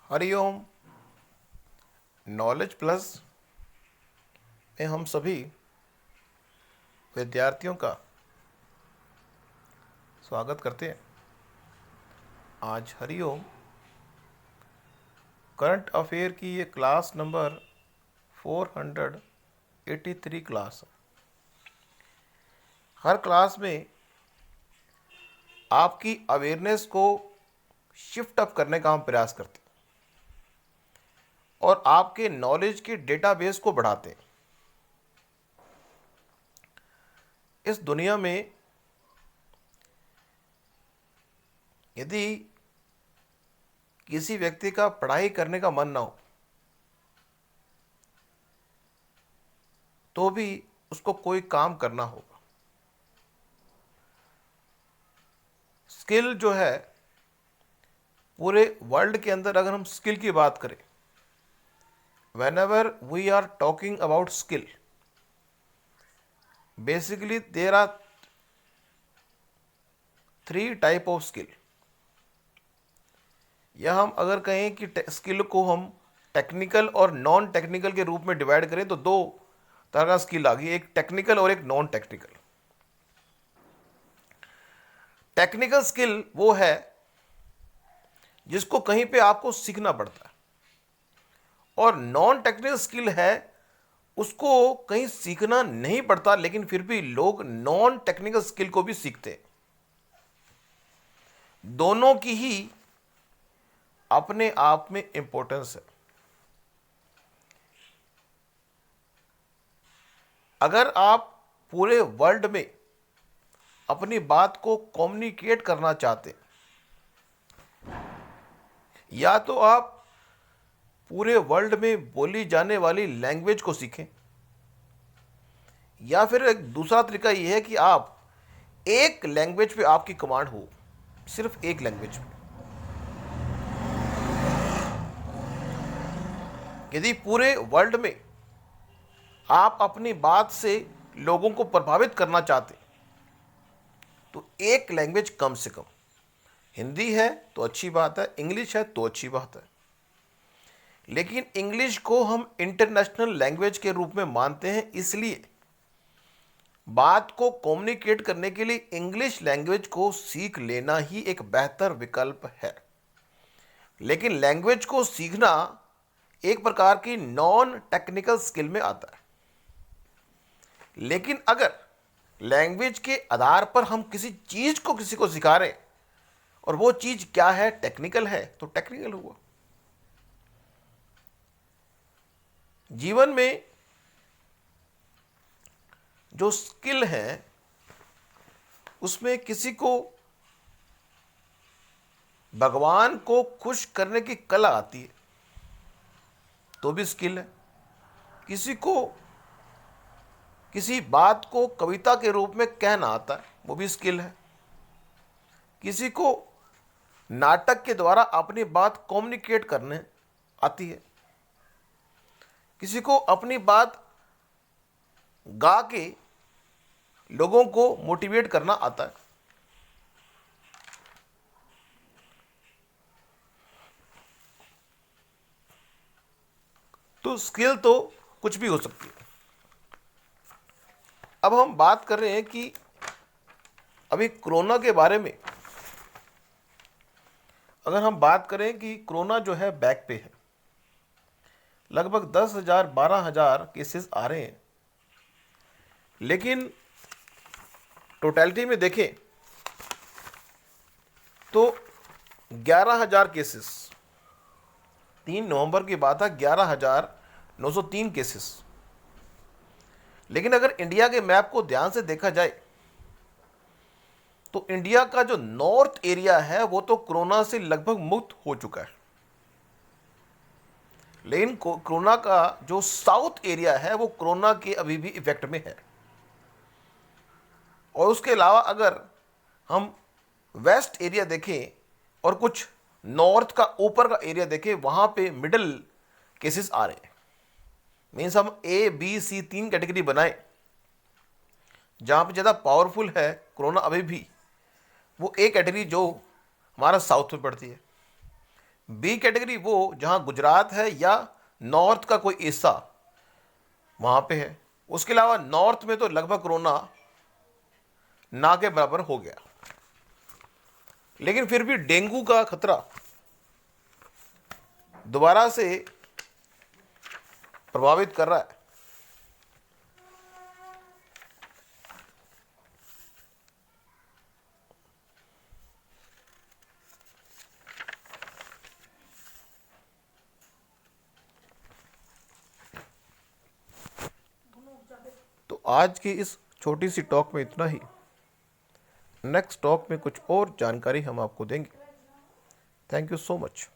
Hariom. Knowledge plus में हम सभी विद्यार्थियों का स्वागत करते हैं। आज हरिओम करंट अफेयर की ये क्लास नंबर 483 क्लास है। हर क्लास में आपकी अवेयरनेस को शिफ्ट अप करने का हम प्रयास करते हैं और आपके नॉलेज के डेटाबेस को बढ़ाते हैं। इस दुनिया में यदि किसी व्यक्ति का पढ़ाई करने का मन ना हो तो भी उसको कोई काम करना होगा। स्किल जो है, पूरे वर्ल्ड के अंदर अगर हम स्किल की बात करें, whenever we are talking about skill, basically there are three type of skill। या हम अगर कहें कि स्किल को हम टेक्निकल और नॉन टेक्निकल के रूप में डिवाइड करें तो दो तरह का स्किल आ गई, एक टेक्निकल और एक नॉन टेक्निकल। टेक्निकल स्किल वो है जिसको कहीं पे आपको सीखना पड़ता है, और नॉन टेक्निकल स्किल है उसको कहीं सीखना नहीं पड़ता, लेकिन फिर भी लोग नॉन टेक्निकल स्किल को भी सीखते हैं। दोनों की ही अपने आप में इंपॉर्टेंस है। अगर आप पूरे वर्ल्ड में अपनी बात को कम्युनिकेट करना चाहते हैं, या तो आप पूरे वर्ल्ड में बोली जाने वाली लैंग्वेज को सीखें, या फिर एक दूसरा तरीका यह है कि आप एक लैंग्वेज पे आपकी कमांड हो, सिर्फ एक लैंग्वेज पे। यदि पूरे वर्ल्ड में आप अपनी बात से लोगों को प्रभावित करना चाहते तो एक लैंग्वेज कम से कम, हिंदी है तो अच्छी बात है, इंग्लिश है तो अच्छी बात है, लेकिन इंग्लिश को हम इंटरनेशनल लैंग्वेज के रूप में मानते हैं, इसलिए बात को कम्युनिकेट करने के लिए इंग्लिश लैंग्वेज को सीख लेना ही एक बेहतर विकल्प है। लेकिन लैंग्वेज को सीखना एक प्रकार की नॉन टेक्निकल स्किल में आता है। लेकिन अगर लैंग्वेज के आधार पर हम किसी चीज को किसी को सिखा रहे हैं और वो चीज क्या है, टेक्निकल है, तो टेक्निकल हुआ। जीवन में जो स्किल है उसमें किसी को भगवान को खुश करने की कला आती है तो भी स्किल है, किसी को किसी बात को कविता के रूप में कहना आता है वो भी स्किल है, किसी को नाटक के द्वारा अपनी बात कम्युनिकेट करने आती है, किसी को अपनी बात गा के लोगों को मोटिवेट करना आता है। तो स्किल तो कुछ भी हो सकती है। अब हम बात कर रहे हैं कि अभी कोरोना के बारे में, अगर हम बात करें कि कोरोना जो है बैक पे है, लगभग 10,000 12,000 केसेस आ रहे हैं, लेकिन टोटलिटी में देखें तो 11,000 केसेस, 3 नवंबर की बात है, 11,903 केसेस। लेकिन अगर इंडिया के मैप को ध्यान से देखा जाए तो इंडिया का जो नॉर्थ एरिया है वो तो कोरोना से लगभग मुक्त हो चुका है, लेकिन कोरोना का जो साउथ एरिया है वो कोरोना के अभी भी इफेक्ट में है। और उसके अलावा अगर हम वेस्ट एरिया देखें और कुछ नॉर्थ का ऊपर का एरिया देखें, वहां पे मिडिल केसेस आ रहे हैं। मीन्स हम ए बी सी 3 कैटेगरी बनाए, जहां पे ज़्यादा पावरफुल है कोरोना अभी भी, वो ए कैटेगरी जो हमारा साउथ में पड़ती है। बी कैटेगरी वो जहां गुजरात है या नॉर्थ का कोई हिस्सा वहां पे है। उसके अलावा नॉर्थ में तो लगभग कोरोना ना के बराबर हो गया, लेकिन फिर भी डेंगू का खतरा दोबारा से प्रभावित कर रहा है। तो आज की इस छोटी सी टॉक में इतना ही। नेक्स्ट टॉक में कुछ और जानकारी हम आपको देंगे। Thank you so much.